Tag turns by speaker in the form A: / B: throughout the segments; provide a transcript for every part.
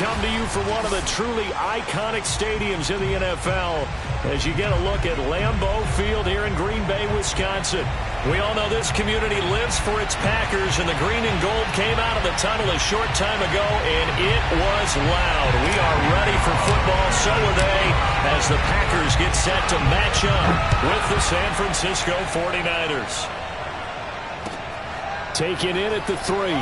A: come to you from one of the truly iconic stadiums in the NFL as you get a look at Lambeau Field here in Green Bay, Wisconsin. We all know this community lives for its Packers, and the green and gold came out of the tunnel a short time ago, and it was loud. We are ready for football, so are they, as the Packers get set to match up with the San Francisco 49ers. Taken in at the 3.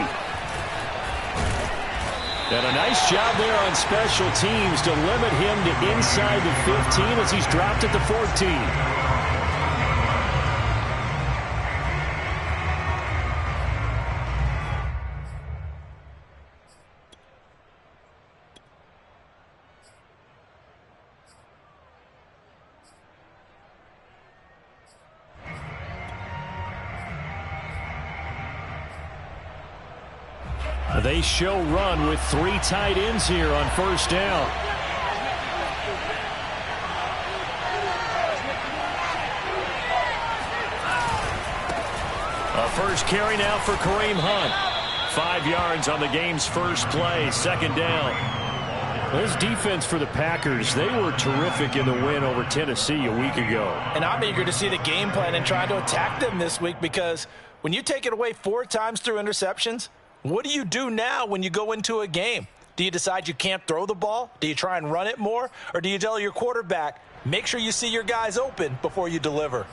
A: And a nice job there on special teams to limit him to inside the 15 as he's dropped at the 14. They show run with 3 tight ends here on first down. A first carry now for Kareem Hunt. 5 yards on the game's first play, second down. This defense for the Packers, they were terrific in the win over Tennessee a week ago.
B: And I'm eager to see the game plan and try to attack them this week, because when you take it away 4 times through interceptions, what do you do now when you go into a game? Do you decide you can't throw the ball? Do you try and run it more? Or do you tell your quarterback, make sure you see your guys open before you deliver?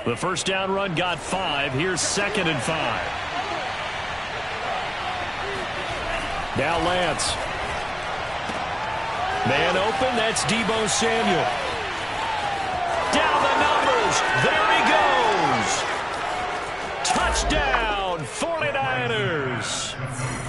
A: The first down run got 5. Here's 2nd and 5. Now Lance. Man open, that's Deebo Samuel. Down the numbers. There he goes. Touchdown, 49ers.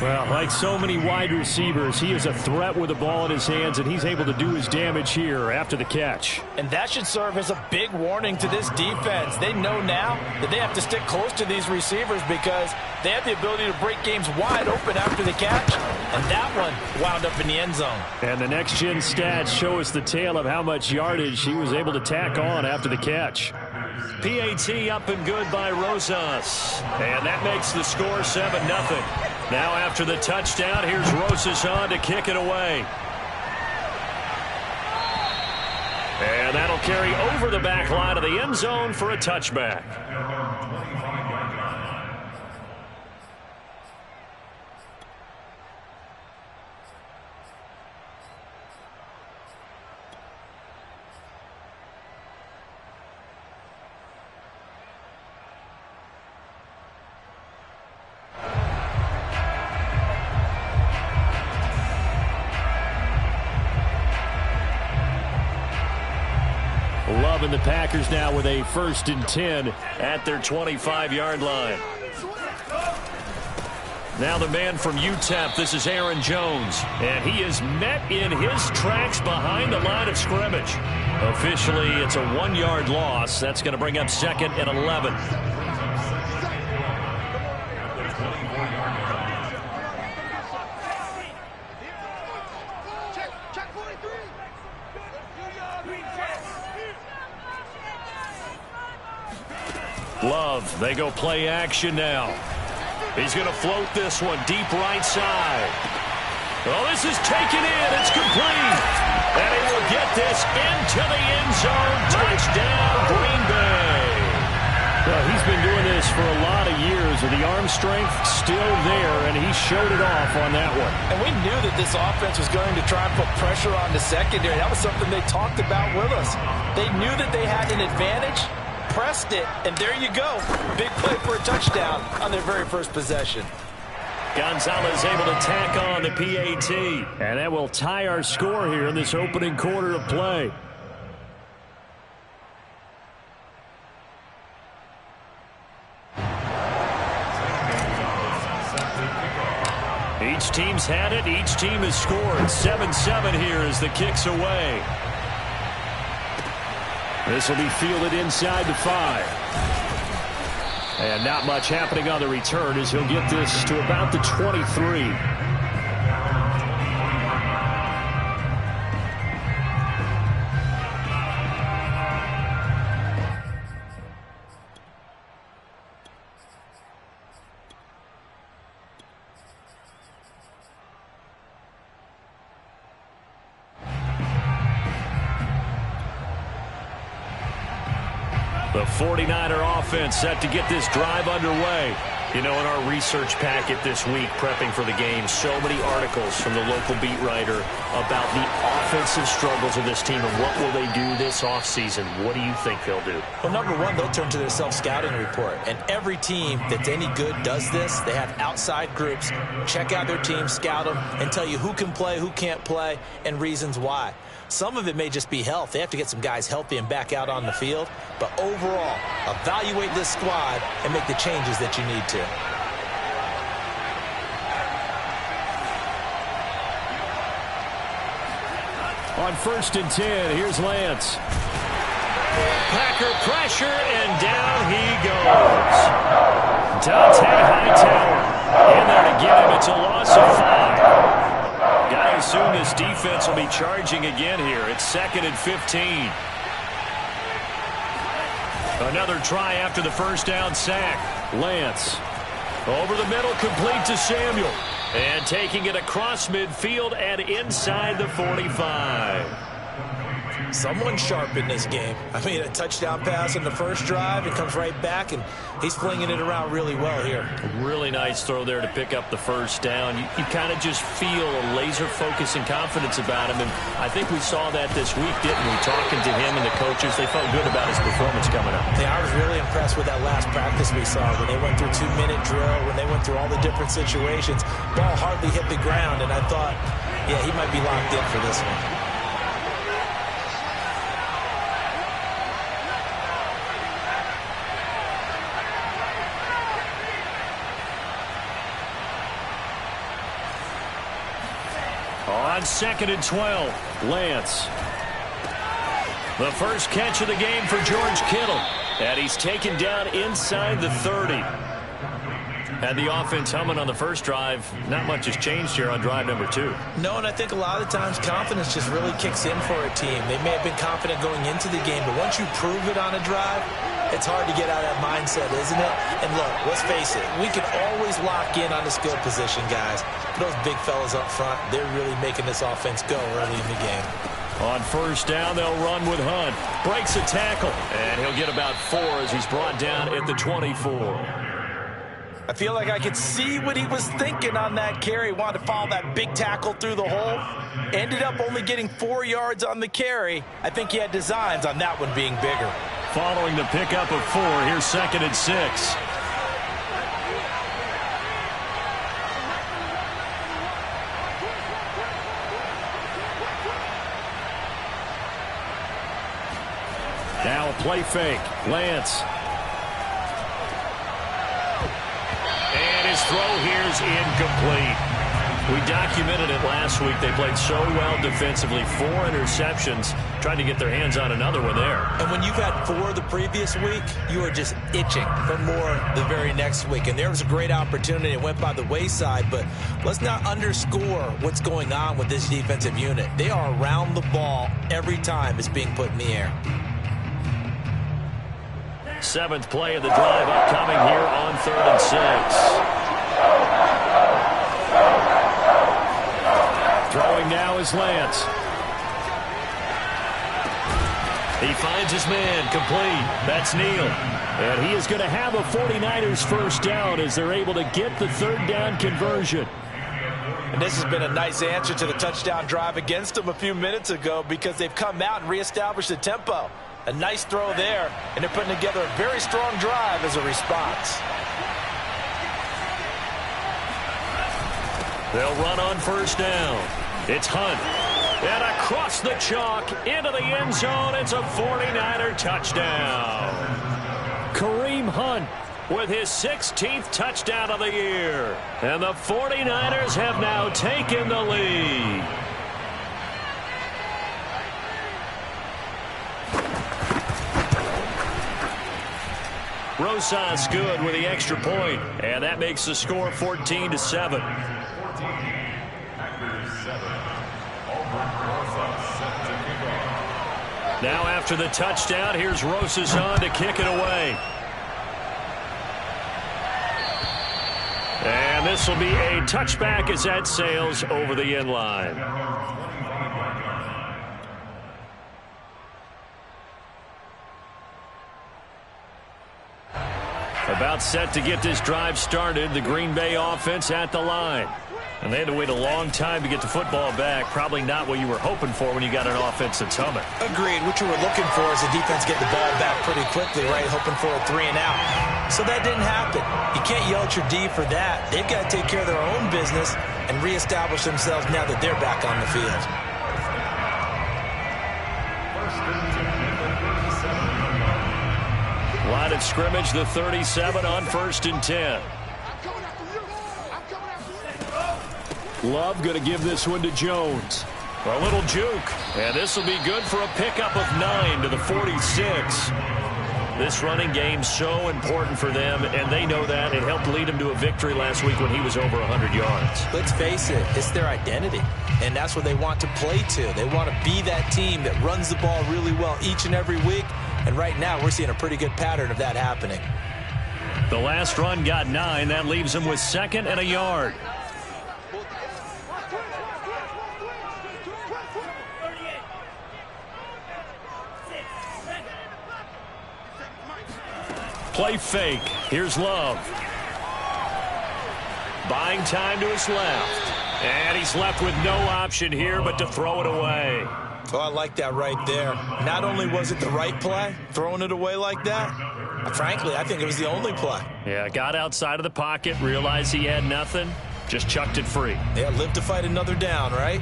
A: Well, like so many wide receivers, he is a threat with the ball in his hands, and he's able to do his damage here after the catch.
B: And that should serve as a big warning to this defense. They know now that they have to stick close to these receivers because they have the ability to break games wide open after the catch, and that one wound up in the end zone.
A: And the next-gen stats show us the tale of how much yardage he was able to tack on after the catch. PAT up and good by Rosas. And that makes the score 7-0. Now after the touchdown, here's Rosas on to kick it away. And that'll carry over the back line of the end zone for a touchback. Love and the Packers now with a 1st and 10 at their 25-yard line. Now the man from UTEP, this is Aaron Jones. And he is met in his tracks behind the line of scrimmage. Officially, it's a 1-yard loss. That's going to bring up 2nd and 11. Love, they go play action now. He's going to float this one deep right side. Oh, this is taken in. It's complete. And he will get this into the end zone. Touchdown, Green Bay. Well, he's been doing this for a lot of years with the arm strength still there, and he showed it off on that one.
B: And we knew that this offense was going to try and put pressure on the secondary. That was something they talked about with us. They knew that they had an advantage, pressed it, and there you go. Big play for a touchdown on their very first possession.
A: Gonzalez able to tack on the PAT. And that will tie our score here in this opening quarter of play. Each team's had it. Each team has scored. 7-7 here as the kick's away. This will be fielded inside the 5. And not much happening on the return as he'll get this to about the 23. The 49er offense set to get this drive underway. You know, in our research packet this week, prepping for the game, so many articles from the local beat writer about the offensive struggles of this team and what will they do this offseason. What do you think they'll do?
B: Well, number one, they'll turn to their self-scouting report. And every team that's any good does this. They have outside groups, check out their team, scout them, and tell you who can play, who can't play, and reasons why. Some of it may just be health. They have to get some guys healthy and back out on the field. But overall, evaluate this squad and make the changes that you need to.
A: On 1st and 10, here's Lance. Packer pressure, and down he goes. Dante Hightower in there to get him. It's a loss of 5. Gotta assume this defense will be charging again here. It's 2nd and 15. Another try after the first down sack. Lance over the middle, complete to Samuel. And taking it across midfield and inside the 45.
B: Someone sharp in this game. I mean, a touchdown pass on the first drive. It comes right back, and he's flinging it around really well here.
A: Really nice throw there to pick up the first down. You kind of just feel a laser focus and confidence about him, and I think we saw that this week, didn't we? Talking to him and the coaches, they felt good about his performance coming up.
B: Yeah, I was really impressed with that last practice we saw when they went through 2-minute drill, when they went through all the different situations. Ball hardly hit the ground, and I thought, yeah, he might be locked in for this one.
A: On 2nd and 12, Lance. The first catch of the game for George Kittle. And he's taken down inside the 30. And the offense humming on the first drive. Not much has changed here on drive number 2.
B: No, and I think a lot of times confidence just really kicks in for a team. They may have been confident going into the game, but once you prove it on a drive, it's hard to get out of that mindset, isn't it? And look, let's face it, we can always lock in on the skill position, guys. But those big fellas up front, they're really making this offense go early in the game.
A: On first down, they'll run with Hunt. Breaks a tackle, and he'll get about 4 as he's brought down at the 24.
B: I feel like I could see what he was thinking on that carry. Wanted to follow that big tackle through the hole. Ended up only getting 4 yards on the carry. I think he had designs on that one being bigger.
A: Following the pickup of 4, here's 2nd and 6. Now a play fake. Lance. And his throw here is incomplete. We documented it last week. They played so well defensively. 4 interceptions. Trying to get their hands on another one there.
B: And when you've had 4 the previous week, you are just itching for more the very next week. And there was a great opportunity. It went by the wayside. But let's not underscore what's going on with this defensive unit. They are around the ball every time it's being put in the air.
A: 7th play of the drive upcoming here on 3rd and 6. Throwing now is Lance. He finds his man complete. That's Neal. And he is going to have a 49ers first down as they're able to get the 3rd down conversion.
B: And this has been a nice answer to the touchdown drive against them a few minutes ago because they've come out and reestablished the tempo. A nice throw there, and they're putting together a very strong drive as a response.
A: They'll run on first down. It's Hunt. And across the chalk into the end zone. It's a 49er touchdown. Kareem Hunt with his 16th touchdown of the year. And the 49ers have now taken the lead. Rosas good with the extra point, and that makes the score 14-7. Now after the touchdown, here's Rosas on to kick it away. And this will be a touchback as that sails over the end line. About set to get this drive started. The Green Bay offense at the line. And they had to wait a long time to get the football back. Probably not what you were hoping for when you got an offense that's humming.
B: Agreed. What you were looking for is the defense getting the ball back pretty quickly, right? Hoping for a 3 and out. So that didn't happen. You can't yell at your D for that. They've got to take care of their own business and reestablish themselves now that they're back on the field.
A: Line of scrimmage, the 37 on 1st and 10. Love going to give this one to Jones. A little juke, and this will be good for a pickup of 9 to the 46. This running game's so important for them, and they know that. It helped lead them to a victory last week when he was over 100 yards.
B: Let's face it, it's their identity, and that's what they want to play to. They want to be that team that runs the ball really well each and every week, and right now we're seeing a pretty good pattern of that happening.
A: The last run got 9. That leaves them with 2nd and a yard. Play fake. Here's Love. Buying time to his left. And he's left with no option here but to throw it away.
B: Oh, I like that right there. Not only was it the right play, throwing it away like that, frankly, I think it was the only play.
A: Yeah, got outside of the pocket, realized he had nothing, just chucked it free.
B: Yeah, live to fight another down, right?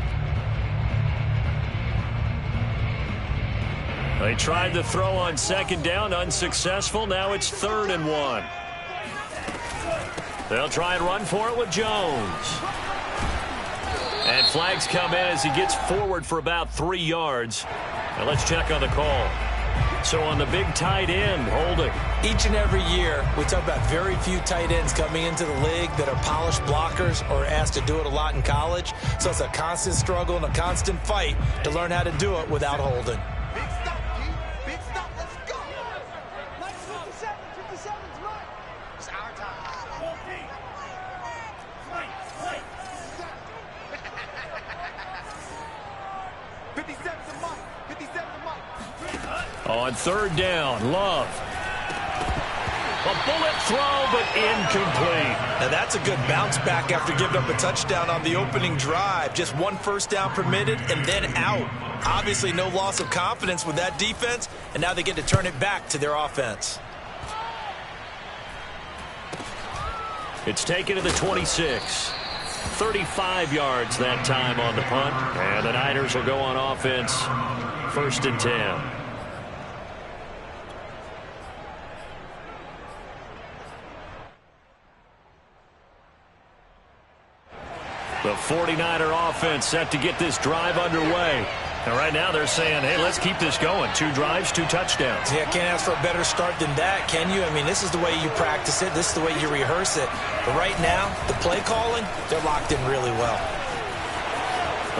A: They tried to throw on 2nd down, unsuccessful. Now it's 3rd and 1. They'll try and run for it with Jones. And flags come in as he gets forward for about 3 yards. Now let's check on the call. So on the big tight end, holding.
B: Each and every year, we talk about very few tight ends coming into the league that are polished blockers or asked to do it a lot in college. So it's a constant struggle and a constant fight to learn how to do it without holding.
A: On 3rd down, Love. A bullet throw, but incomplete.
B: Now that's a good bounce back after giving up a touchdown on the opening drive. Just 1 first down permitted and then out. Obviously no loss of confidence with that defense, and now they get to turn it back to their offense.
A: It's taken to the 26. 35 yards that time on the punt. And the Niners will go on offense. 1st and 10. The 49er offense set to get this drive underway. And right now they're saying, hey, let's keep this going. 2 drives, 2 touchdowns.
B: Yeah, can't ask for a better start than that, can you? I mean, this is the way you practice it. This is the way you rehearse it. But right now, the play calling, they're locked in really well.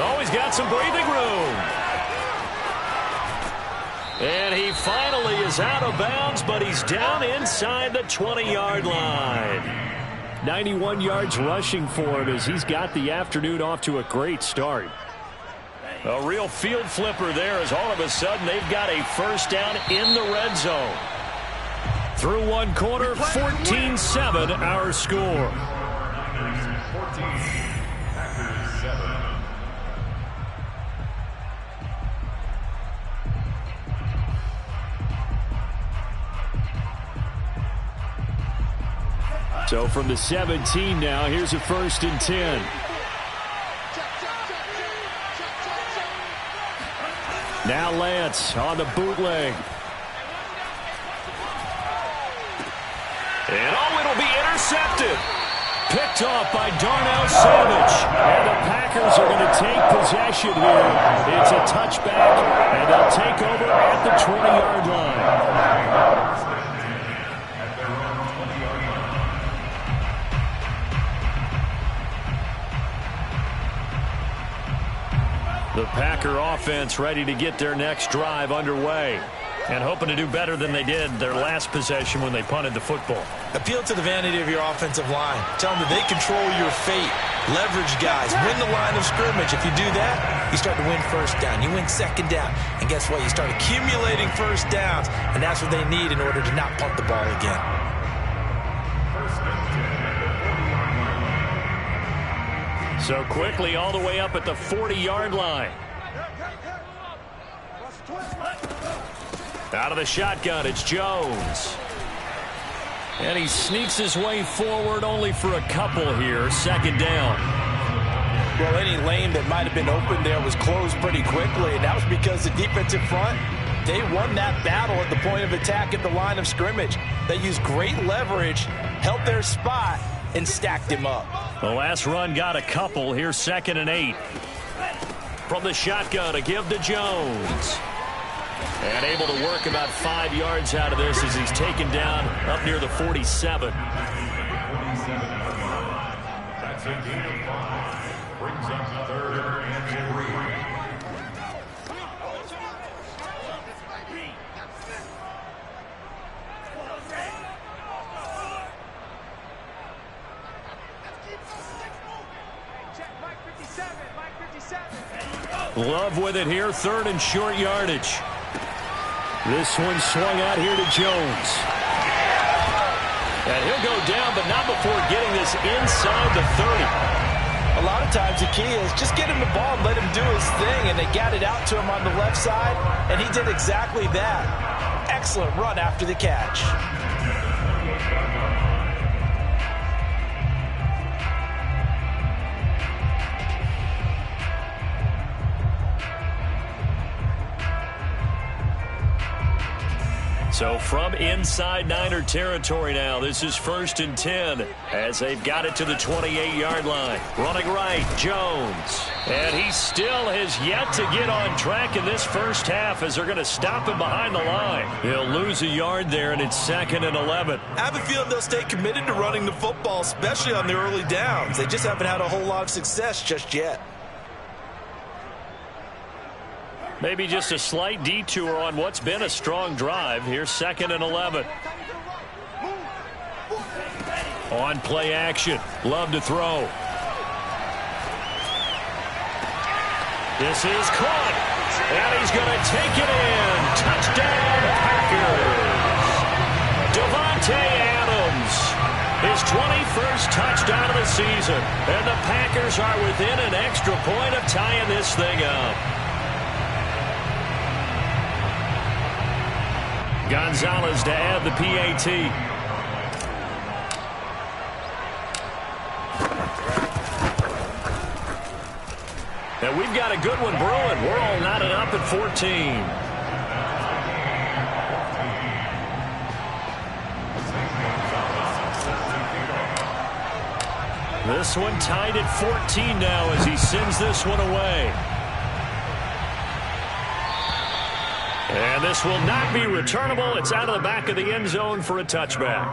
A: Oh, he's got some breathing room. And he finally is out of bounds, but he's down inside the 20-yard line. 91 yards rushing for him as he's got the afternoon off to a great start. A real field flipper there as all of a sudden they've got a first down in the red zone. Through 1 quarter, 14-7 our score. So from the 17 now, here's a 1st and 10. Now Lance on the bootleg. And it'll be intercepted. Picked off by Darnell Savage. And the Packers are going to take possession here. It's a touchback, and they'll take over at the 20-yard line. The Packer offense ready to get their next drive underway and hoping to do better than they did their last possession when they punted the football.
B: Appeal to the vanity of your offensive line. Tell them that they control your fate. Leverage guys. Win the line of scrimmage. If you do that, you start to win first down. You win 2nd down. And guess what? You start accumulating first downs, and that's what they need in order to not punt the ball again.
A: So quickly all the way up at the 40-yard line. Out of the shotgun, it's Jones. And he sneaks his way forward only for a couple here. Second down.
B: Well, any lane that might have been open there was closed pretty quickly, and that was because the defensive front, they won that battle at the point of attack at the line of scrimmage. They used great leverage, held their spot, and stacked him up.
A: The last run got a couple. Here's 2nd and 8. From the shotgun, a give to Jones. And able to work about 5 yards out of this as he's taken down up near the 47. That's a gain of 5. Brings up 3rd and 3. Love with it here, 3rd and short yardage. This one swung out here to Jones. And he'll go down, but not before getting this inside the 30.
B: A lot of times the key is just get him the ball and let him do his thing, and they got it out to him on the left side, and he did exactly that. Excellent run after the catch.
A: So from inside Niner territory now, this is 1st and 10 as they've got it to the 28-yard line. Running right, Jones. And he still has yet to get on track in this first half as they're going to stop him behind the line. He'll lose a yard there, and it's 2nd and 11.
B: I have a feeling they'll stay committed to running the football, especially on the early downs. They just haven't had a whole lot of success just yet.
A: Maybe just a slight detour on what's been a strong drive. Here's 2nd and 11. On play action. Love to throw. This is caught. And he's going to take it in. Touchdown, Packers. Davante Adams. His 21st touchdown of the season. And the Packers are within an extra point of tying this thing up. Gonzalez to add the PAT. And we've got a good one brewing. We're all knotted up at 14. This one tied at 14 now as he sends this one away. And this will not be returnable. It's out of the back of the end zone for a touchback.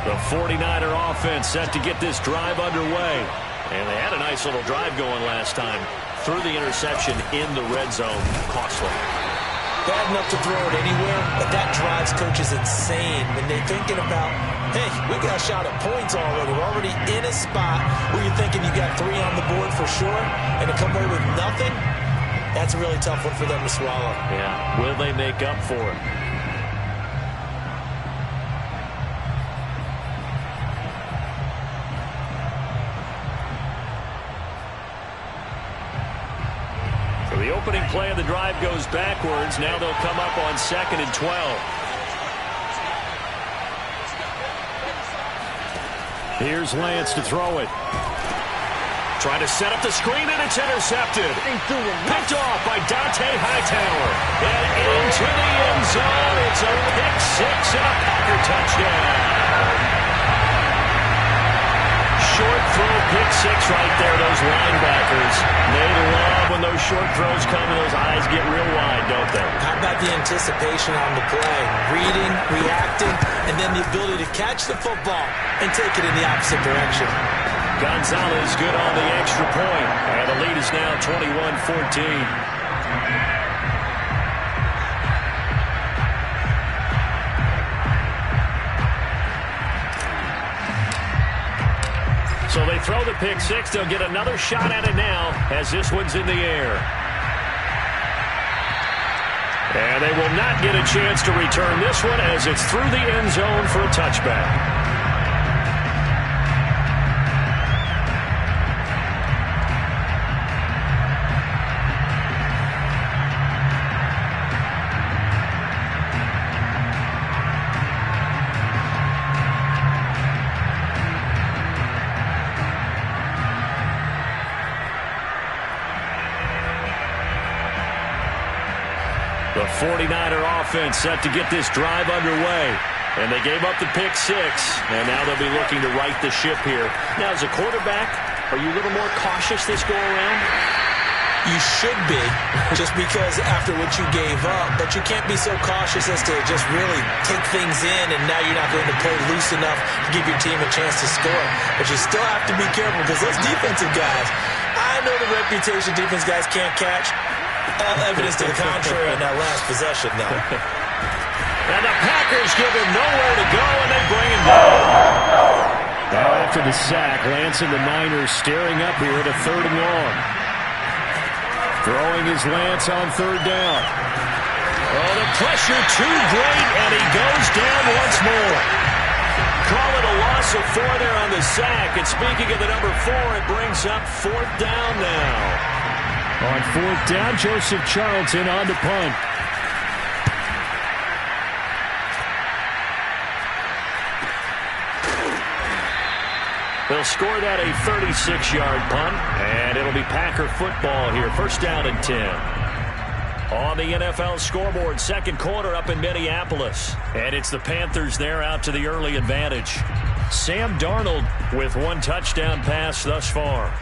A: The 49er offense set to get this drive underway. And they had a nice little drive going last time. Through the interception in the red zone. Costly.
B: Bad enough to throw it anywhere, but that drives coaches insane when they're thinking about, hey, we got a shot at points already. We're already in a spot where you're thinking you got 3 on the board for sure, and to come away with nothing, that's a really tough one for them to swallow.
A: Yeah, will they make up for it? The opening play of the drive goes backwards. Now they'll come up on 2nd and 12. Here's Lance to throw it. Trying to set up the screen, and it's intercepted. Picked off by Dante Hightower. And into the end zone. It's a pick 6 and a Packer touchdown. Short throw, pick 6 right there, those linebackers. They love when those short throws come and those eyes get real wide, don't they?
B: How about the anticipation on the play? Reading, reacting, and then the ability to catch the football and take it in the opposite direction.
A: Gonzalez good on the extra point. And the lead is now 21-14. So they throw the pick 6. They'll get another shot at it now as this one's in the air. And they will not get a chance to return this one as it's through the end zone for a touchback. The 49er offense set to get this drive underway. And they gave up the pick six, and now they'll be looking to right the ship here. Now, as a quarterback, are you a little more cautious this go-around?
B: You should be, just because after what you gave up, but you can't be so cautious as to just really take things in, and now you're not going to play loose enough to give your team a chance to score. But you still have to be careful because those defensive guys, I know the reputation defense guys can't catch. All evidence to the contrary on that last possession, though.
A: And the Packers give him nowhere to go, and they bring him down. Now after the sack, Lance and the Niners staring up here at a 3rd and long. Throwing is Lance on 3rd down. Oh, the pressure too great, and he goes down once more. Call it a loss of 4 there on the sack. And speaking of the number 4, it brings up 4th down now. On 4th down, Joseph Charlton on to punt. They'll score that a 36-yard punt, and it'll be Packer football here. 1st down and 10. On the NFL scoreboard, 2nd quarter up in Minneapolis. And it's the Panthers there out to the early advantage. Sam Darnold with 1 touchdown pass thus far.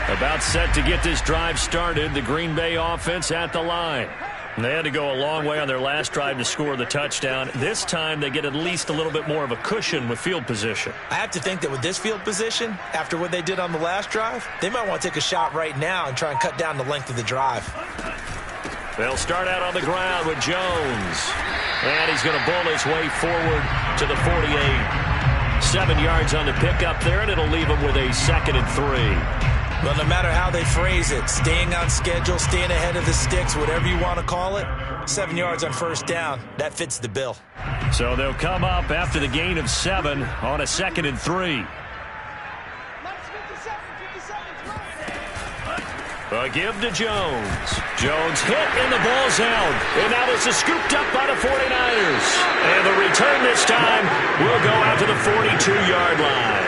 A: About set to get this drive started. The Green Bay offense at the line. They had to go a long way on their last drive to score the touchdown. This time they get at least a little bit more of a cushion with field position.
B: I have to think that with this field position, after what they did on the last drive, they might want to take a shot right now and try and cut down the length of the drive.
A: They'll start out on the ground with Jones. And he's going to bull his way forward to the 48. 7 yards on the pickup there, and it'll leave him with a 2nd and 3.
B: But no matter how they phrase it, staying on schedule, staying ahead of the sticks, whatever you want to call it, 7 yards on 1st down, that fits the bill.
A: So they'll come up after the gain of 7 on a 2nd and 3. A give to Jones. Jones hit and the ball's out. And now this is scooped up by the 49ers. And the return this time will go out to the 42-yard line.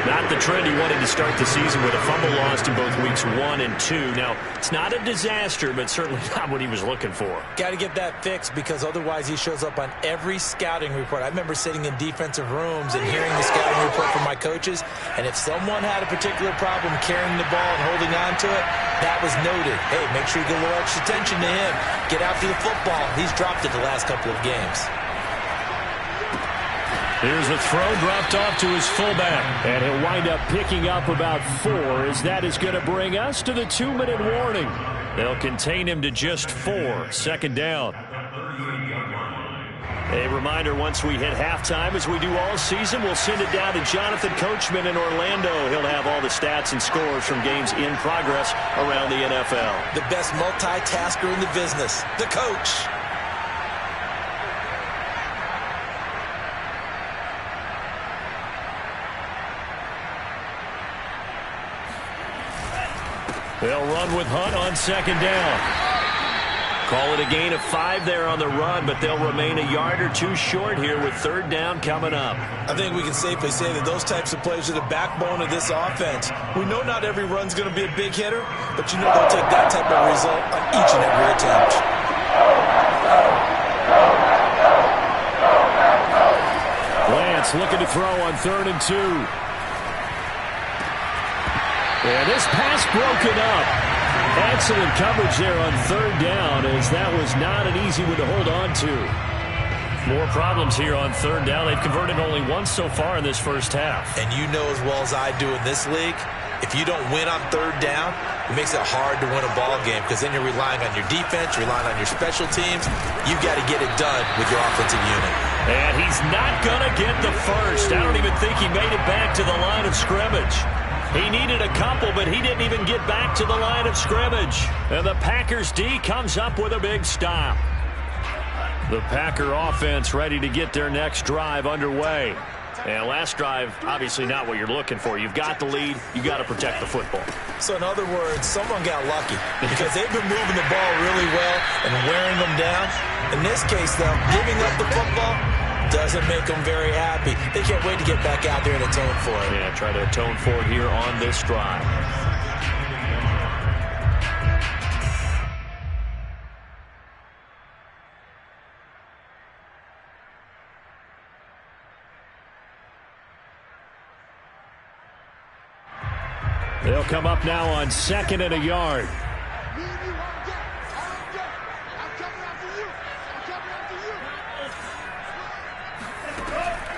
A: Not the trend he wanted to start the season with, a fumble lost in both weeks 1 and 2. Now, it's not a disaster, but certainly not what he was looking for.
B: Got to get that fixed because otherwise he shows up on every scouting report. I remember sitting in defensive rooms and hearing the scouting report from my coaches, and if someone had a particular problem carrying the ball and holding on to it, that was noted. Hey, make sure you get a little extra attention to him. Get after the football. He's dropped it the last couple of games.
A: Here's a throw dropped off to his fullback. And he'll wind up picking up about 4 as that is going to bring us to the 2-minute warning. They'll contain him to just 4. 2nd down. A reminder, once we hit halftime, as we do all season, we'll send it down to Jonathan Coachman in Orlando. He'll have all the stats and scores from games in progress around the NFL.
B: The best multitasker in the business, the coach.
A: They'll run with Hunt on 2nd down. Call it a gain of 5 there on the run, but they'll remain a yard or 2 short here with 3rd down coming up.
B: I think we can safely say that those types of plays are the backbone of this offense. We know not every run's going to be a big hitter, but you know they'll take that type of result on each and every attempt.
A: Lance looking to throw on 3rd and 2. And this pass broken up. Excellent coverage there on 3rd down, as that was not an easy one to hold on to. More problems here on 3rd down. They've converted only once so far in this first half.
B: And you know as well as I do in this league, if you don't win on 3rd down, it makes it hard to win a ball game because then you're relying on your defense, relying on your special teams. You've got to get it done with your offensive unit.
A: And he's not going to get the first. I don't even think he made it back to the line of scrimmage. He needed a couple. couple, but he didn't even get back to the line of scrimmage. And the Packers D comes up with a big stop. The Packer offense ready to get their next drive underway. And last drive, obviously not what you're looking for. You've got the lead. You've got to protect the football.
B: So in other words, someone got lucky because they've been moving the ball really well and wearing them down. In this case, though, giving up the football doesn't make them very happy. They can't wait to get back out there and atone for it.
A: Yeah, try to atone for it here on this drive. They'll come up now on 2nd and a yard.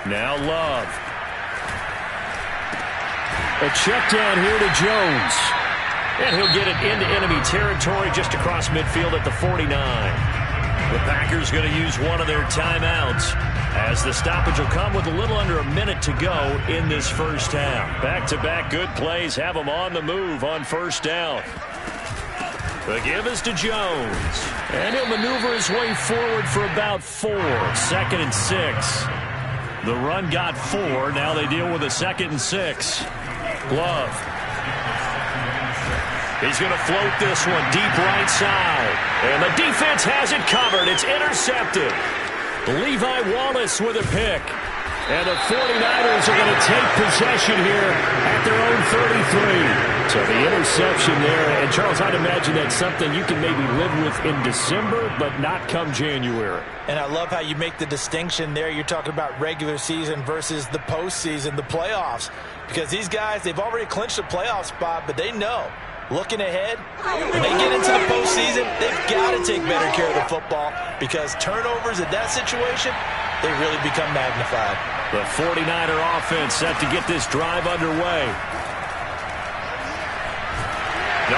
A: Now Love. A check down here to Jones. And he'll get it into enemy territory just across midfield at the 49. The Packers going to use one of their timeouts as the stoppage will come with a little under a minute to go in this first half. Back-to-back good plays have them on the move on first down. The give is to Jones. And he'll maneuver his way forward for about 4. 2nd and 6. The run got 4. Now they deal with a 2nd and 6. Love. He's going to float this one deep right side. And the defense has it covered. It's intercepted. Levi Wallace with a pick. And the 49ers are going to take possession here at their own 33. So the interception there. And, Charles, I'd imagine that's something you can maybe live with in December, but not come January.
B: And I love how you make the distinction there. You're talking about regular season versus the postseason, the playoffs. Because these guys, they've already clinched a playoff spot, but they know, looking ahead, when they get into the postseason, they've got to take better care of the football because turnovers in that situation, they really become magnified.
A: The 49er offense set to get this drive underway. No,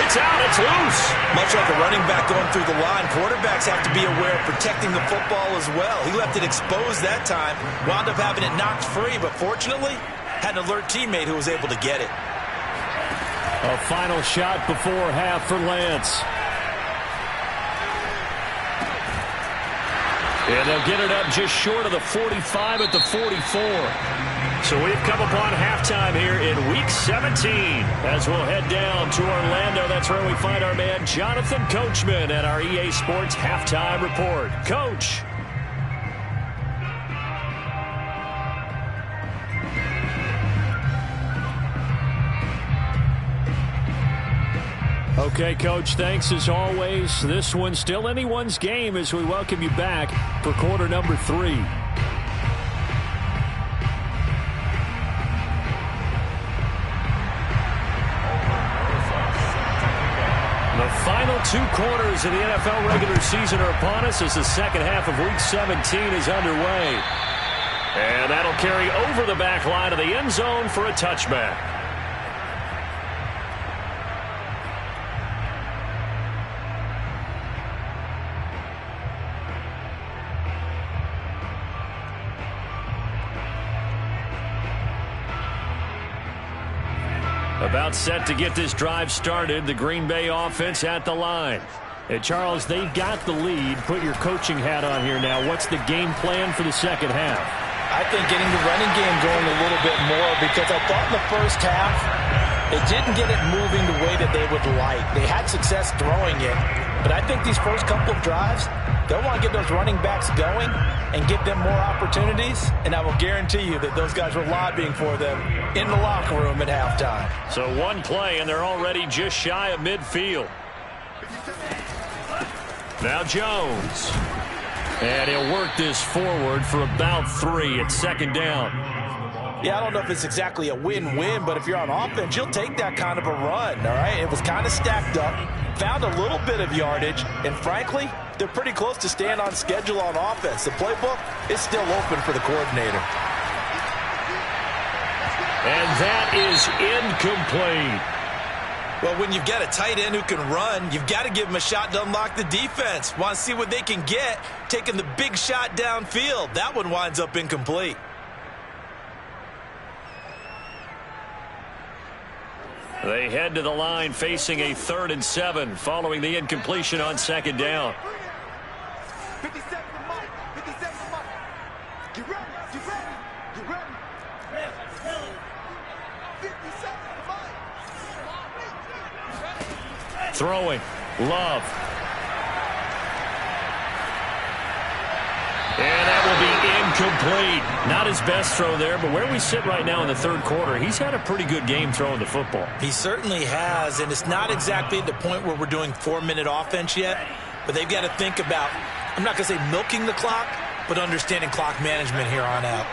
A: it's out, it's loose.
B: Much like a running back going through the line, quarterbacks have to be aware of protecting the football as well. He left it exposed that time, wound up having it knocked free, but fortunately, had an alert teammate who was able to get it.
A: A final shot before half for Lance. And they'll get it up just short of the 45 at the 44. So we've come upon halftime here in Week 17 as we'll head down to Orlando. That's where we find our man Jonathan Coachman at our EA Sports Halftime Report. Coach. Okay, Coach, thanks as always. This one's still anyone's game as we welcome you back for quarter number 3. The final 2 quarters of the NFL regular season are upon us as the second half of Week 17 is underway. And that'll carry over the back line of the end zone for a touchback. About set to get this drive started. The Green Bay offense at the line. And Charles, they've got the lead. Put your coaching hat on here now. What's the game plan for the second half?
B: I think getting the running game going a little bit more because I thought in the first half it didn't get it moving the way that they would like. They had success throwing it, but I think these first couple of drives, they'll want to get those running backs going and give them more opportunities, and I will guarantee you that those guys were lobbying for them in the locker room at halftime.
A: So one play, and they're already just shy of midfield. Now Jones. And he'll work this forward for about 3 at second down.
B: Yeah, I don't know if it's exactly a win-win, but if you're on offense, you'll take that kind of a run, all right? It was kind of stacked up, found a little bit of yardage, and frankly, they're pretty close to staying on schedule on offense. The playbook is still open for the coordinator.
A: And that is incomplete.
B: Well, when you've got a tight end who can run, you've got to give him a shot to unlock the defense. Want to see what they can get, taking the big shot downfield. That one winds up incomplete.
A: They head to the line facing a 3rd and 7 following the incompletion on 2nd down.
C: 57 to Mike. 57 to Mike. Get ready. Get ready. Get ready. 57 to Mike.
A: Throwing. Love. And that will be incomplete. Not his best throw there, but where we sit right now in the 3rd quarter, he's had a pretty good game throwing the football.
B: He certainly has, and it's not exactly at the point where we're doing 4-minute offense yet, but they've got to think about, I'm not going to say milking the clock, but understanding clock management here on out.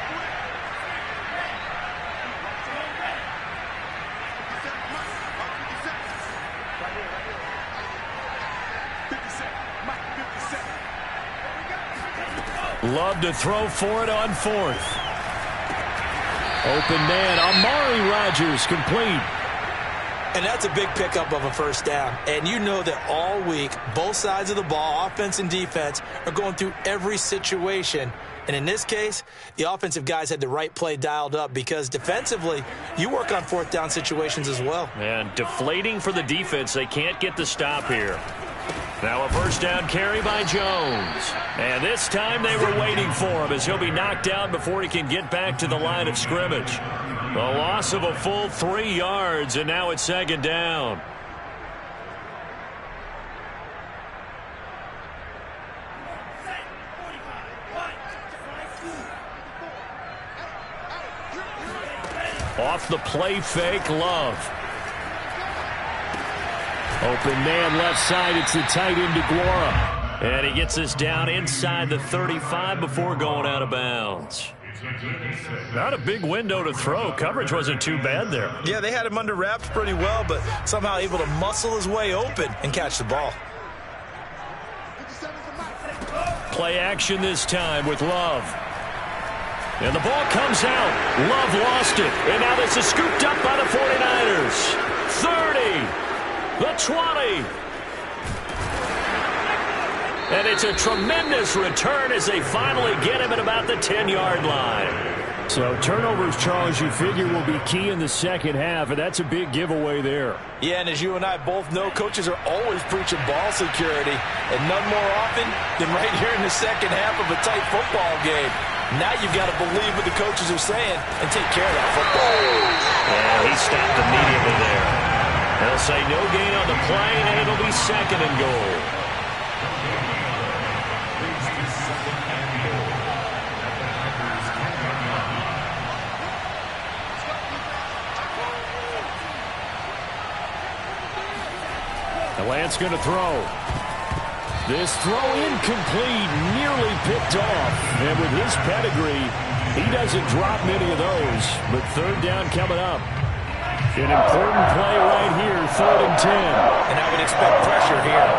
A: Love to throw for it on 4th. Open man, Amari Rodgers, complete.
B: And that's a big pickup of a 1st down. And you know that all week, both sides of the ball, offense and defense, are going through every situation. And in this case, the offensive guys had the right play dialed up because defensively, you work on 4th down situations as well.
A: And deflating for the defense. They can't get the stop here. Now a 1st down carry by Jones. And this time they were waiting for him as he'll be knocked down before he can get back to the line of scrimmage. A loss of a full 3 yards, and now it's 2nd down. Off the play fake, Love. Open man left side. It's the tight end DeGuara. And he gets us down inside the 35 before going out of bounds. Not a big window to throw. Coverage wasn't too bad there.
B: Yeah, they had him under wraps pretty well, but somehow able to muscle his way open and catch the ball.
A: Play action this time with Love. And the ball comes out. Love lost it. And now this is scooped up by the 49ers. 30. The 20. And it's a tremendous return as they finally get him at about the 10-yard line. So turnovers, Charles, you figure will be key in the 2nd half, and that's a big giveaway there.
B: Yeah, and as you and I both know, coaches are always preaching ball security, and none more often than right here in the 2nd half of a tight football game. Now you've got to believe what the coaches are saying and take care of that football.
A: Yeah, he stopped immediately there. They'll say no gain on the play, and it'll be 2nd and goal. Lance going to throw. This throw incomplete, nearly picked off. And with his pedigree, he doesn't drop many of those. But 3rd down coming up. An important play right here, 3rd and 10.
B: And I would expect pressure here.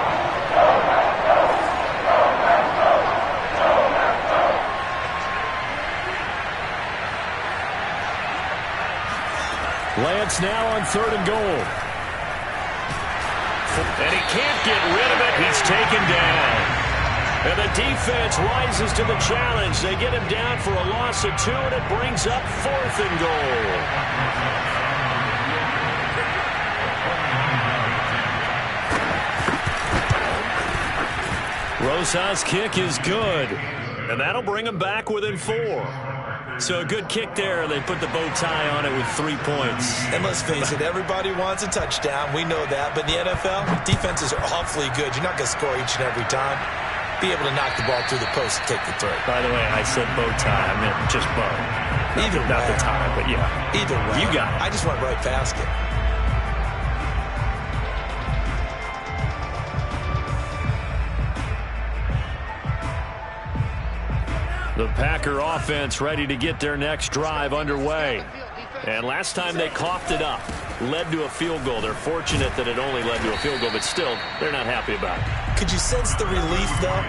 A: Lance now on 3rd and goal. And he can't get rid of it. He's taken down. And the defense rises to the challenge. They get him down for a loss of 2, and it brings up 4th and goal. Rosas' kick is good. And that'll bring him back within 4. So a good kick there. They put the bow tie on it with 3 points.
B: And let's face it, everybody wants a touchdown. We know that. But in the NFL, defenses are awfully good. You're not going to score each and every time. Be able to knock the ball through the post and take the throw.
A: By the way, I said bow tie. I meant just bow.
B: Either way.
A: Not the tie, but yeah.
B: Either way.
A: You got it.
B: I just went right past it.
A: The Packer offense ready to get their next drive underway. And last time they coughed it up, led to a field goal. They're fortunate that it only led to a field goal, but still, they're not happy about it.
B: Could you sense the relief, though,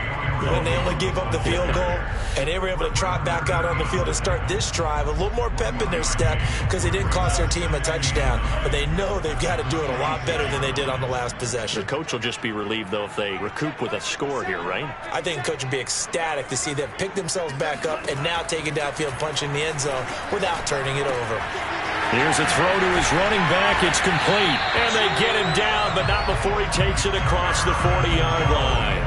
B: when they only gave up the field goal and they were able to trot back out on the field and start this drive? A little more pep in their step because they didn't cost their team a touchdown, but they know they've got to do it a lot better than they did on the last possession.
A: The coach will just be relieved, though, if they recoup with a score here, right?
B: I think the coach would be ecstatic to see them pick themselves back up and now take it downfield, punch in the end zone without turning it over.
A: Here's a throw to his running back. It's complete. And they get him down, but not before he takes it across the 40-yard line.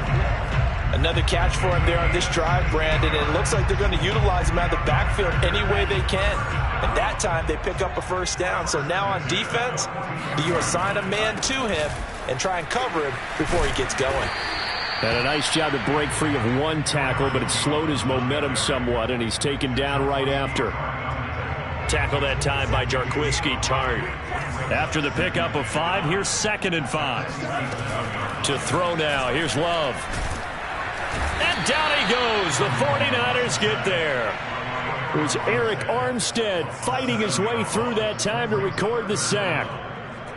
B: Another catch for him there on this drive, Brandon, and it looks like they're going to utilize him out of the backfield any way they can. And that time, they pick up a first down. So now on defense, do you assign a man to him and try and cover him before he gets going?
A: And a nice job to break free of one tackle, but it slowed his momentum somewhat, and he's taken down right after. Tackle that time by Jarquiski Tartt. After the pickup of 5, here's 2nd and 5. To throw now, here's Love. And down he goes. The 49ers get there. It was Eric Armstead fighting his way through that time to record the sack.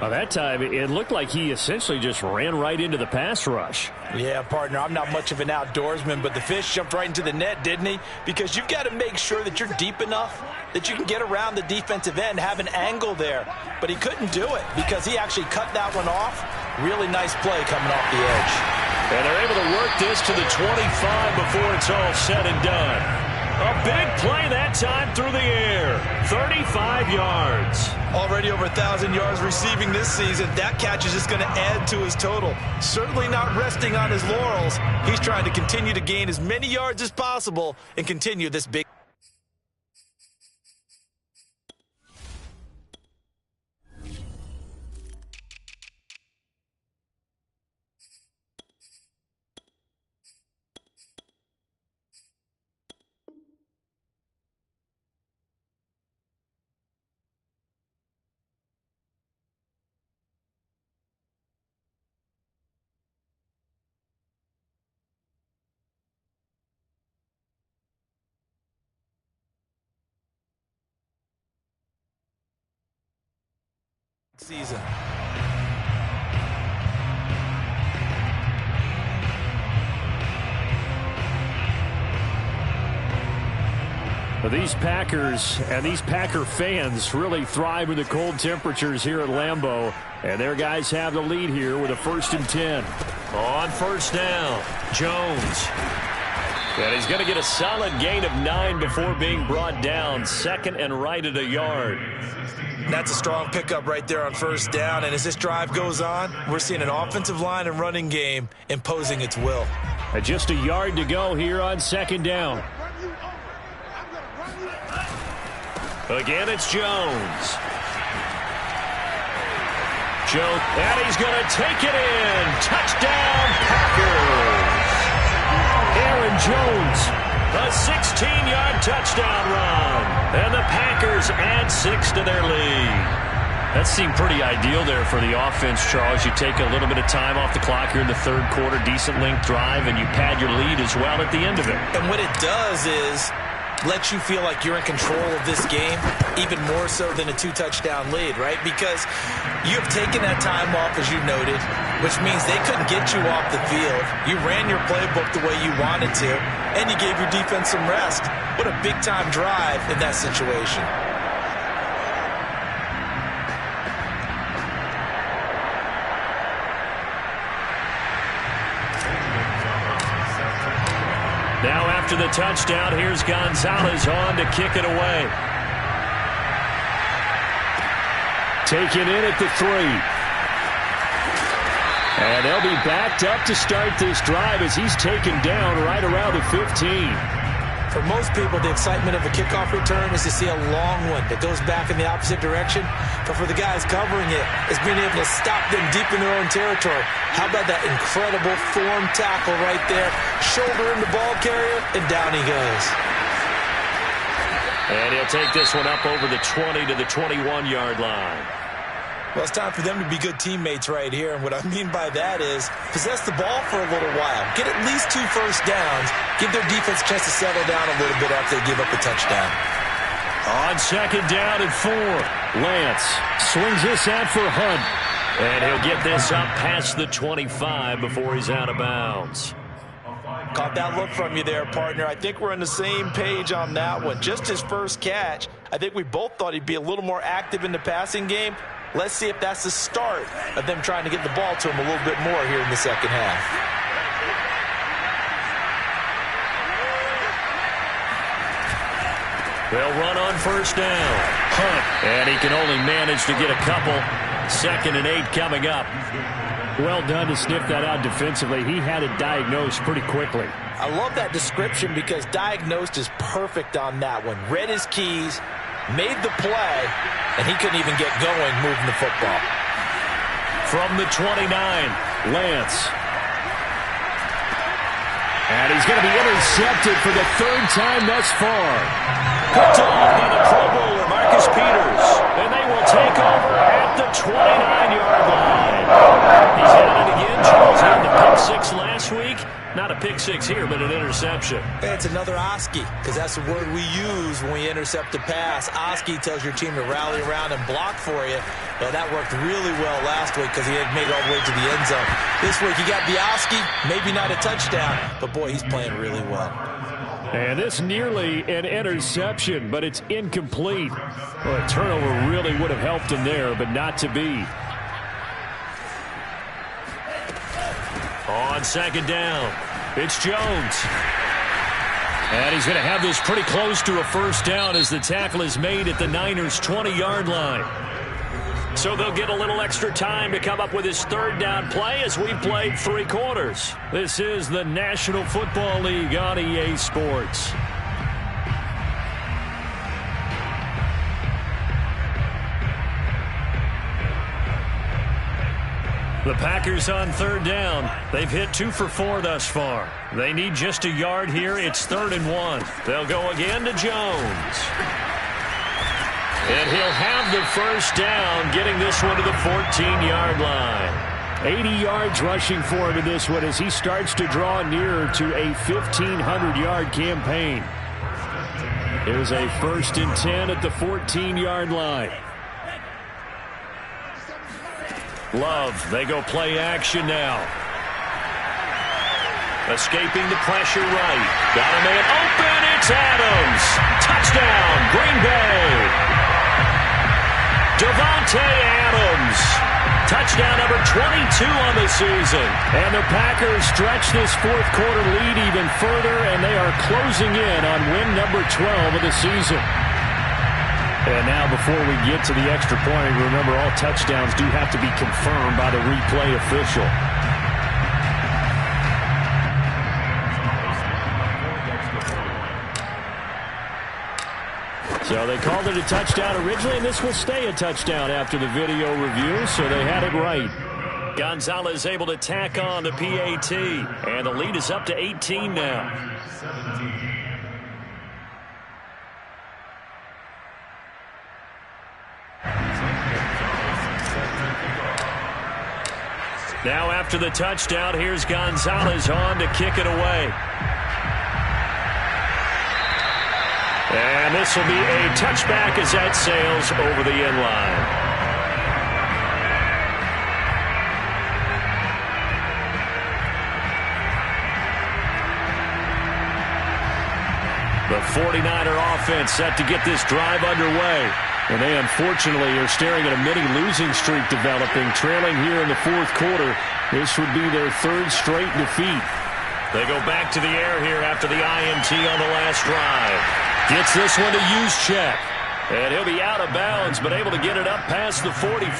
A: Well, that time, it looked like he essentially just ran right into the pass rush.
B: Yeah, partner, I'm not much of an outdoorsman, but the fish jumped right into the net, didn't he? Because you've got to make sure that you're deep enough that you can get around the defensive end, have an angle there. But he couldn't do it because he actually cut that one off. Really nice play coming off the edge.
A: And they're able to work this to the 25 before it's all said and done. A big play that time through the air. 35 yards.
B: Already over 1,000 yards receiving this season. That catch is just going to add to his total. Certainly not resting on his laurels. He's trying to continue to gain as many yards as possible and continue this big. Season.
A: Well, these Packers and these Packer fans really thrive in the cold temperatures here at Lambeau. And their guys have the lead here with a 1st and 10. On first down, Jones. And he's going to get a solid gain of 9 before being brought down. 2nd and right at a yard.
B: That's a strong pickup right there on first down. And as this drive goes on, we're seeing an offensive line and running game imposing its will.
A: And just a yard to go here on 2nd down. Again, it's Jones. And he's going to take it in. Touchdown, Packers. Aaron Jones, a 16-yard touchdown run. And the Packers add 6 to their lead. That seemed pretty ideal there for the offense, Charles. You take a little bit of time off the clock here in the 3rd quarter, decent length drive, and you pad your lead as well at the end of it.
B: And what it does is let you feel like you're in control of this game, even more so than a 2-touchdown lead, right? Because you have taken that time off, as you noted, which means they couldn't get you off the field. You ran your playbook the way you wanted to, and you gave your defense some rest. What a big-time drive in that situation.
A: Now after the touchdown, here's Gonzalez on to kick it away. Taken in at the 3. And they'll be backed up to start this drive as he's taken down right around the 15.
B: For most people, the excitement of a kickoff return is to see a long one that goes back in the opposite direction. But for the guys covering it, it's being able to stop them deep in their own territory. How about that incredible form tackle right there? Shoulder in the ball carrier, and down he goes.
A: And he'll take this one up over the 20 to the 21-yard line.
B: Well, it's time for them to be good teammates right here. And what I mean by that is possess the ball for a little while. Get at least 2 first downs. Give their defense a chance to settle down a little bit after they give up a touchdown.
A: On 2nd down and 4, Lance swings this out for Hunt. And he'll get this up past the 25 before he's out of bounds.
B: Caught that look from you there, partner. I think we're on the same page on that one. Just his first catch. I think we both thought he'd be a little more active in the passing game. Let's see if that's the start of them trying to get the ball to him a little bit more here in the second half.
A: They'll run on first down. Hunt, and he can only manage to get a couple. 2nd and 8 coming up.
D: Well done to sniff that out defensively. He had it diagnosed pretty quickly.
B: I love that description because diagnosed is perfect on that one. Read his keys, made the play, and he couldn't even get going moving the football.
A: From the 29, Lance.
D: And he's going to be intercepted for the 3rd time thus far.
A: Picked off by the Pro Bowler, Marcus Peters. And they will take over at the 29-yard line. He's at it again. Charles had the pick 6 last week. Not a pick 6 here, but an interception.
B: It's another Oski, because that's the word we use when we intercept a pass. Oski tells your team to rally around and block for you. But that worked really well last week because he had made it all the way to the end zone. This week, he got the Oski, maybe not a touchdown, but boy, he's playing really well.
D: And this nearly an interception, but it's incomplete. Well, a turnover really would have helped him there, but not to be.
A: On 2nd down, it's Jones. And he's going to have this pretty close to a first down as the tackle is made at the Niners' 20-yard line. So they'll get a little extra time to come up with his 3rd down play as we've played 3 quarters. This is the National Football League on EA Sports. The Packers on 3rd down. They've hit 2 for 4 thus far. They need just a yard here. It's 3rd and 1. They'll go again to Jones. And he'll have the first down, getting this one to the 14-yard line.
D: 80 yards rushing for him in this one as he starts to draw nearer to a 1,500-yard campaign. Here's a 1st and 10 at the 14-yard line.
A: Love, they go play action now. Escaping the pressure right. Got a man open, it's Adams. Touchdown, Green Bay. Davante Adams. Touchdown number 22 on the season.
D: And the Packers stretch this 4th quarter lead even further, and they are closing in on win number 12 of the season. And now before we get to the extra point, remember all touchdowns do have to be confirmed by the replay official. So they called it a touchdown originally, and this will stay a touchdown after the video review, so they had it right.
A: Gonzalez able to tack on the PAT, and the lead is up to 18 now. Now after the touchdown, here's Gonzalez on to kick it away. And this will be a touchback as that sails over the end line. The 49er offense set to get this drive underway. And they unfortunately are staring at a mini losing streak developing, trailing here in the 4th quarter. This would be their 3rd straight defeat. They go back to the air here after the INT on the last drive. Gets this one to Juszczyk. And he'll be out of bounds, but able to get it up past the 45.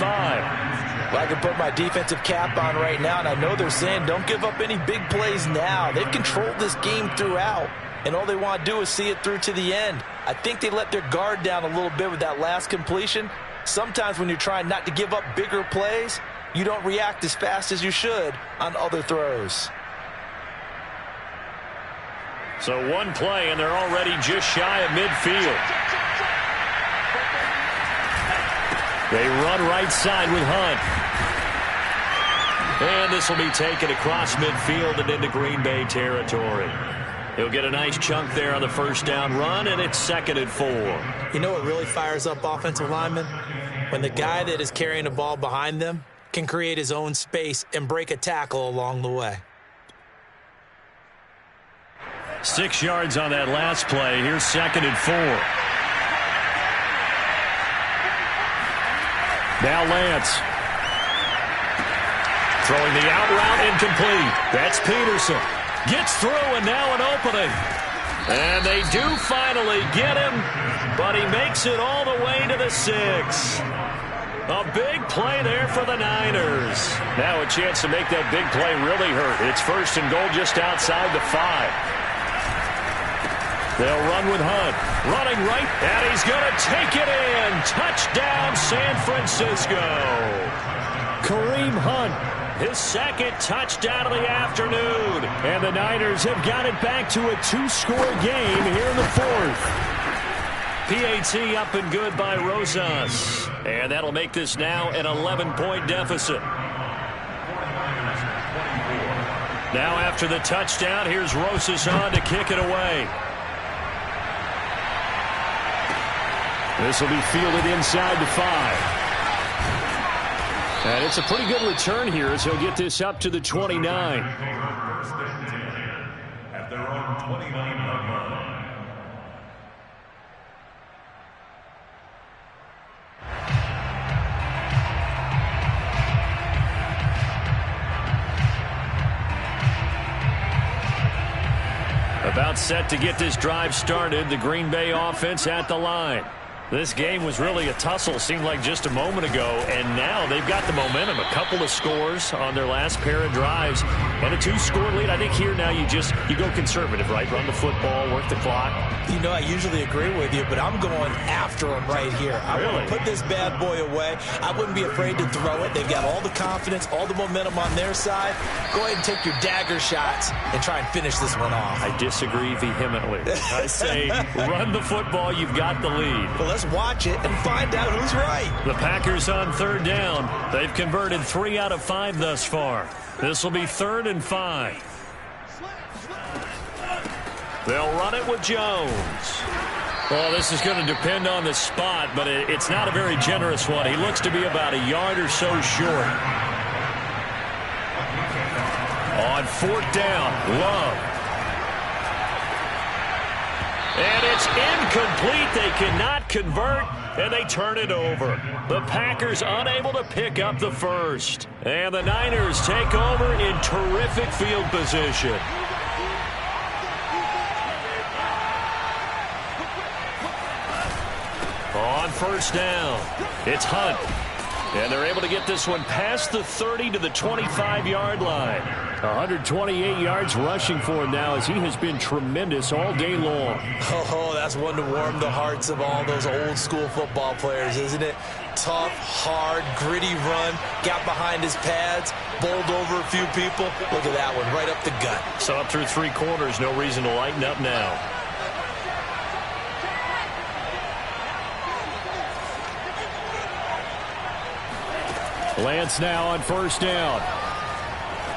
B: Well, I can put my defensive cap on right now, and I know they're saying don't give up any big plays now. They've controlled this game throughout, and all they want to do is see it through to the end. I think they let their guard down a little bit with that last completion. Sometimes when you're trying not to give up bigger plays, you don't react as fast as you should on other throws.
A: So one play, and they're already just shy of midfield. They run right side with Hunt. And this will be taken across midfield and into Green Bay territory. He'll get a nice chunk there on the first down run, and it's 2nd and 4.
B: You know what really fires up offensive linemen? When the guy that is carrying the ball behind them can create his own space and break a tackle along the way.
A: 6 yards on that last play. Here's 2nd and 4.
D: Now Lance.
A: Throwing the out route incomplete. That's Peterson. Gets through, and now an opening. And they do finally get him, but he makes it all the way to the 6. A big play there for the Niners. Now a chance to make that big play really hurt. It's 1st and goal just outside the 5. They'll run with Hunt. Running right, and he's going to take it in. Touchdown, San Francisco. Kareem Hunt, his 2nd touchdown of the afternoon. And the Niners have got it back to a 2-score game here in the 4th. PAT up and good by Rosas. And that'll make this now an 11-point deficit. Now after the touchdown, here's Rosas on to kick it away. This will be fielded inside the 5. And it's a pretty good return here as he'll get this up to the 29.
E: At their own 29-yard line.
A: About set to get this drive started. The Green Bay offense at the line. This game was really a tussle, seemed like just a moment ago, and now they've got the momentum. A couple of scores on their last pair of drives, and a 2-score lead. I think here now you go conservative, right? Run the football, work the clock.
B: You know, I usually agree with you, but I'm going after them right here. I want to put this bad boy away. I wouldn't be afraid to throw it. They've got all the confidence, all the momentum on their side. Go ahead and take your dagger shots and try and finish this one off.
A: I disagree vehemently. I say run the football. You've got the lead.
B: Well, let's watch it and find out who's right.
A: The Packers on 3rd down. They've converted 3 out of 5 thus far. This will be 3rd and 5. They'll run it with Jones. Well, this is going to depend on the spot, but it's not a very generous one. He looks to be about a yard or so short. On 4th down, Love. And it's incomplete. They cannot convert, and they turn it over. The Packers unable to pick up the 1st. And the Niners take over in terrific field position. On 1st down, it's Hunt. And they're able to get this one past the 30 to the 25-yard line. 128 yards rushing for him now as he has been tremendous all day long.
B: Oh, that's one to warm the hearts of all those old-school football players, isn't it? Tough, hard, gritty run, got behind his pads, bowled over a few people. Look at that one, right up the gut.
A: So up through 3 quarters, no reason to lighten up now. Lance now on 1st down.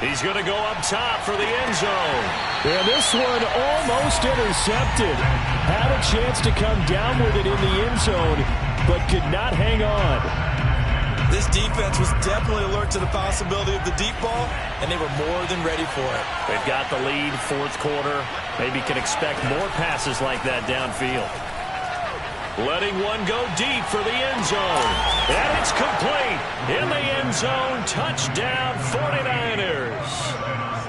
A: He's going to go up top for the end zone.
D: And this one almost intercepted. Had a chance to come down with it in the end zone, but could not hang on.
B: This defense was definitely alert to the possibility of the deep ball, and they were more than ready for it.
A: They've got the lead, 4th quarter. Maybe can expect more passes like that downfield. Letting one go deep for the end zone. And it's complete. In the end zone, touchdown 49ers.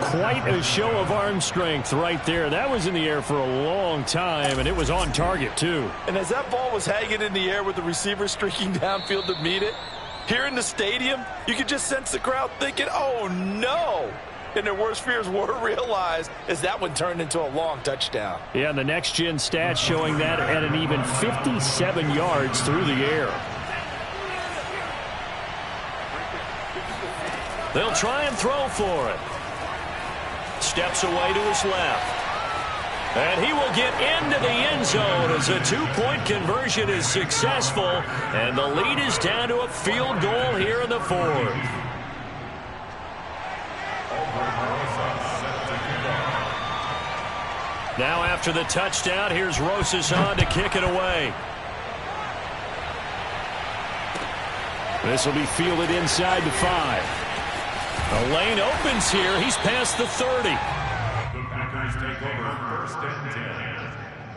D: Quite a show of arm strength right there. That was in the air for a long time, and it was on target, too.
B: And as that ball was hanging in the air with the receiver streaking downfield to meet it, here in the stadium, you could just sense the crowd thinking, oh, no. And their worst fears were realized as that one turned into a long touchdown.
D: Yeah, and the next-gen stats showing that at an even 57 yards through the air.
A: They'll try and throw for it. Steps away to his left. And he will get into the end zone as a 2-point conversion is successful. And the lead is down to a field goal here in the 4th. Now after the touchdown, here's Rosas on to kick it away.
D: This will be fielded inside the 5.
A: The lane opens here. He's past the 30.
E: The Packers take over 1st and 10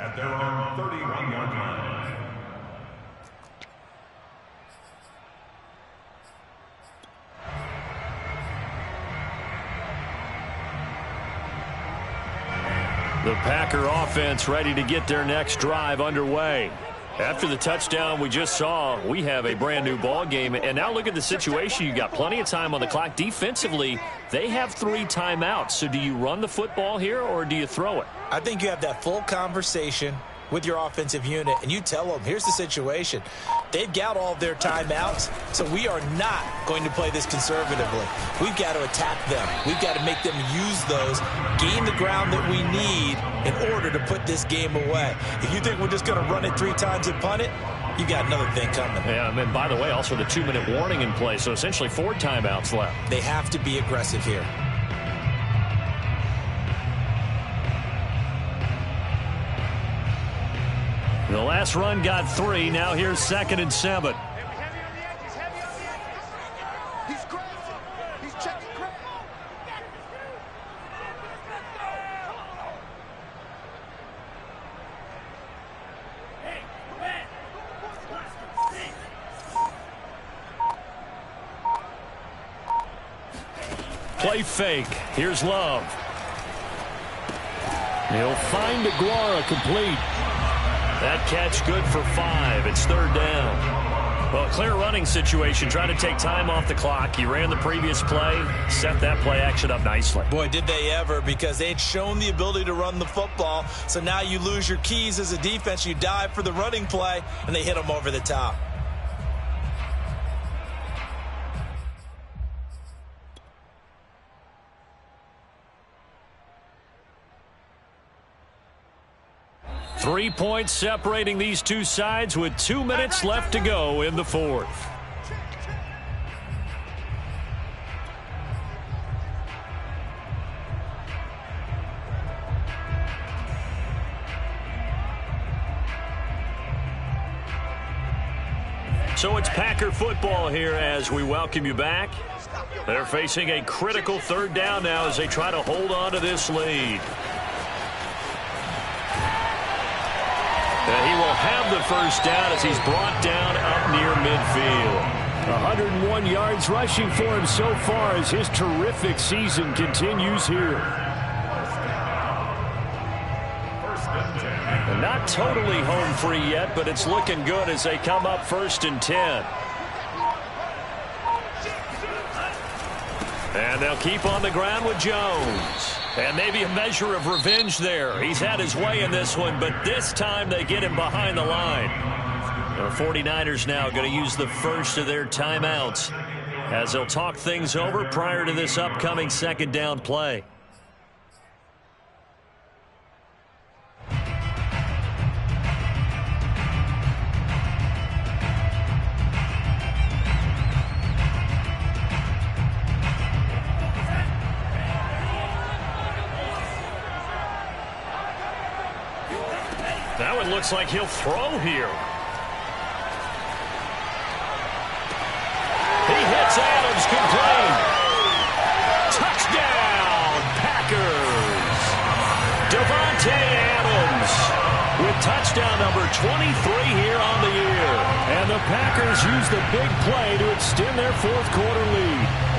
E: at their own 31-yard line.
A: The Packer offense ready to get their next drive underway. After the touchdown we just saw, we have a brand new ball game. And now look at the situation. You got plenty of time on the clock. Defensively, they have 3 timeouts. So do you run the football here or do you throw it?
B: I think you have that full conversation with your offensive unit, and you tell them, here's the situation. They've got all of their timeouts, so we are not going to play this conservatively. We've got to attack them. We've got to make them use those, gain the ground that we need in order to put this game away. If you think we're just going to run it 3 times and punt it, you got another thing coming.
A: Yeah, and then, by the way, also the 2-minute warning in play, so essentially 4 timeouts left.
B: They have to be aggressive here.
A: The last run got 3. Now here's 2nd and 7.
C: He's crazy. He's checking crazy.
A: Play fake. Here's Love. He'll find Aguara complete. That catch good for 5. It's 3rd down. Well, clear running situation. Trying to take time off the clock. He ran the previous play, set that play action up nicely.
B: Boy, did they ever, because they'd shown the ability to run the football. So now you lose your keys as a defense. You dive for the running play, and they hit them over the top.
A: Three points separating these two sides with 2 minutes left to go in the 4th. So it's Packer football here as we welcome you back. They're facing a critical 3rd down now as they try to hold on to this lead. And he will have the 1st down as he's brought down up near midfield.
D: 101 yards rushing for him so far as his terrific season continues here.
A: And not totally home free yet, but it's looking good as they come up 1st and 10. And they'll keep on the ground with Jones. And maybe a measure of revenge there. He's had his way in this one, but this time they get him behind the line. The 49ers now going to use the first of their timeouts as they'll talk things over prior to this upcoming 2nd down play. That one looks like he'll throw here. He hits Adams complete. Touchdown, Packers. Davante Adams with touchdown number 23 here on the year.
D: And the Packers use the big play to extend their 4th quarter lead.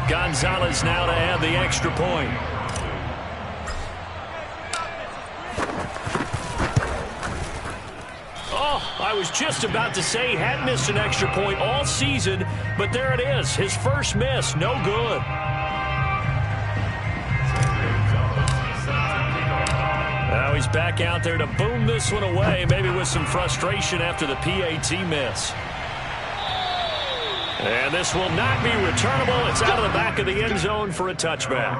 A: Gonzalez now to add the extra point. Oh, I was just about to say he hadn't missed an extra point all season, but there it is. His first miss, no good. Now he's back out there to boom this one away, maybe with some frustration after the PAT miss. And this will not be returnable. It's out of the back of the end zone for a touchback.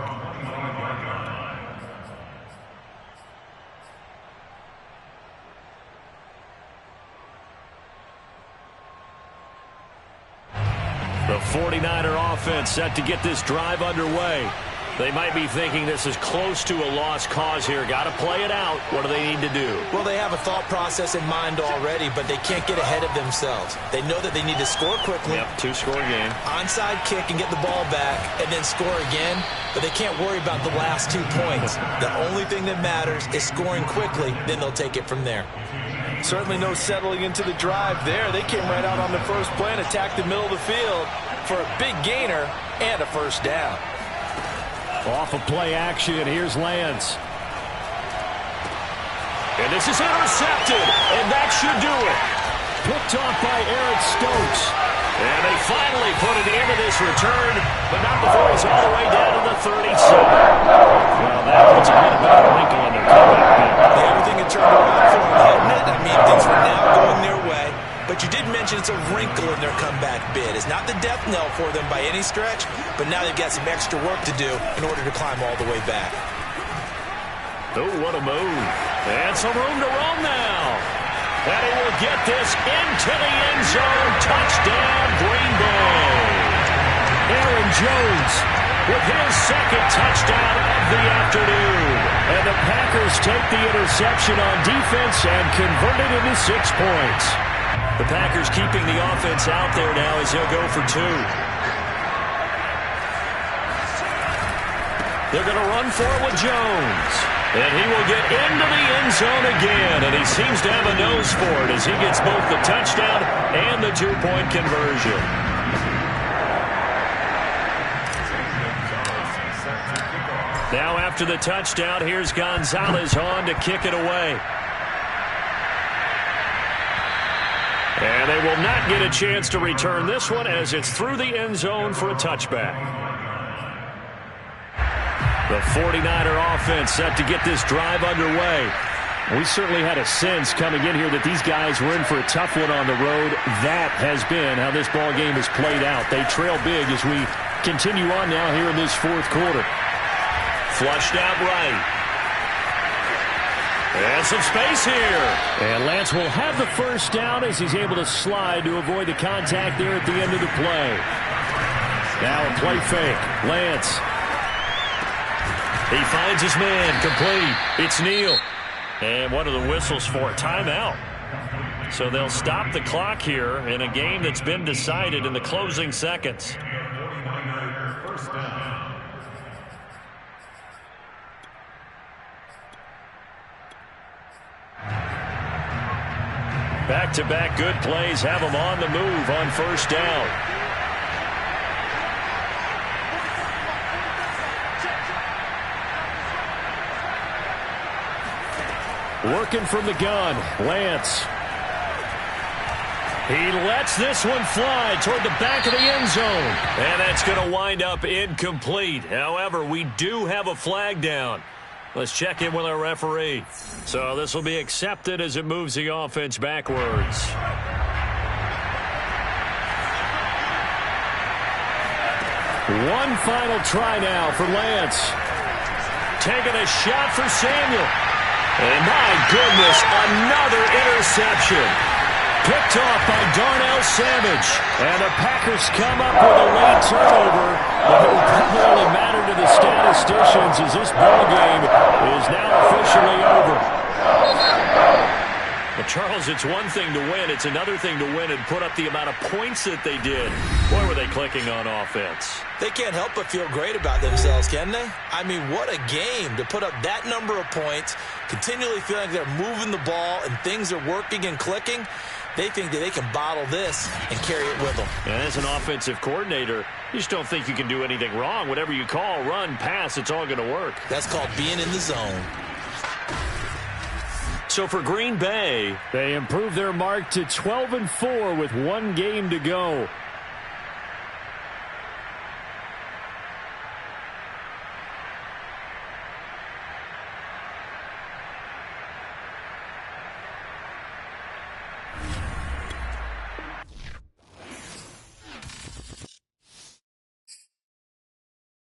A: The 49er offense set to get this drive underway. They might be thinking this is close to a lost cause here. Got to play it out. What do they need to do?
B: Well, they have a thought process in mind already, but they can't get ahead of themselves. They know that they need to score quickly.
A: Yep, 2-score game.
B: Onside kick and get the ball back and then score again, but they can't worry about the last 2 points. The only thing that matters is scoring quickly, then they'll take it from there. Certainly no settling into the drive there. They came right out on the first play and attacked the middle of the field for a big gainer and a first down.
D: Off of play action, here's Lance.
A: And this is intercepted, and that should do it.
D: Picked off by Eric Stokes.
A: And they finally put it into this return, but not before he's all the way down to the 37.
D: Well, that puts a little bit of a wrinkle in their comeback.
B: Everything had turned around for them, hadn't it? I mean, things were now going their way. But you did mention it's a wrinkle in their comeback bid. It's not the death knell for them by any stretch, but now they've got some extra work to do in order to climb all the way back.
A: Oh, what a move. And some room to roam now. And he will get this into the end zone. Touchdown, Green Bay.
D: Aaron Jones
A: with his second touchdown of the afternoon.
D: And the Packers take the interception on defense and convert it into 6 points.
A: The Packers keeping the offense out there now as he'll go for 2. They're going to run for it with Jones. And he will get into the end zone again. And he seems to have a nose for it as he gets both the touchdown and the 2-point conversion. Now after the touchdown, here's Gonzalez on to kick it away. And they will not get a chance to return this one as it's through the end zone for a touchback. The 49er offense set to get this drive underway.
D: We certainly had a sense coming in here that these guys were in for a tough one on the road. That has been how this ball game has played out. They trail big as we continue on now here in this fourth quarter.
A: Flushed out right. And some space here.
D: And Lance will have the first down as he's able to slide to avoid the contact there at the end of the play. Now a play fake. Lance.
A: He finds his man, complete. It's Neal. And what are the whistles for? Timeout. So they'll stop the clock here in a game that's been decided in the closing seconds. Back-to-back good plays have them on the move on first down.
D: Working from the gun, Lance.
A: He lets this one fly toward the back of the end zone. And that's going to wind up incomplete. However, we do have a flag down. Let's check in with our referee. So this will be accepted as it moves the offense backwards.
D: One final try now for Lance.
A: Taking a shot for Samuel. And my goodness, another interception.
D: Picked off by Darnell Savage. And the Packers come up with a late turnover. But it will primarily matter to the statisticians as this ball game is now officially over.
A: Well, Charles, it's one thing to win. It's another thing to win and put up the amount of points that they did. Boy, were they clicking on offense.
B: They can't help but feel great about themselves, can they? I mean, what a game to put up that number of points, continually feeling like they're moving the ball and things are working and clicking. They think that they can bottle this and carry it with them.
A: And as an offensive coordinator, you just don't think you can do anything wrong. Whatever you call, run, pass, it's all going to work.
B: That's called being in the zone.
A: So for Green Bay,
D: they improve their mark to 12-4 with one game to go.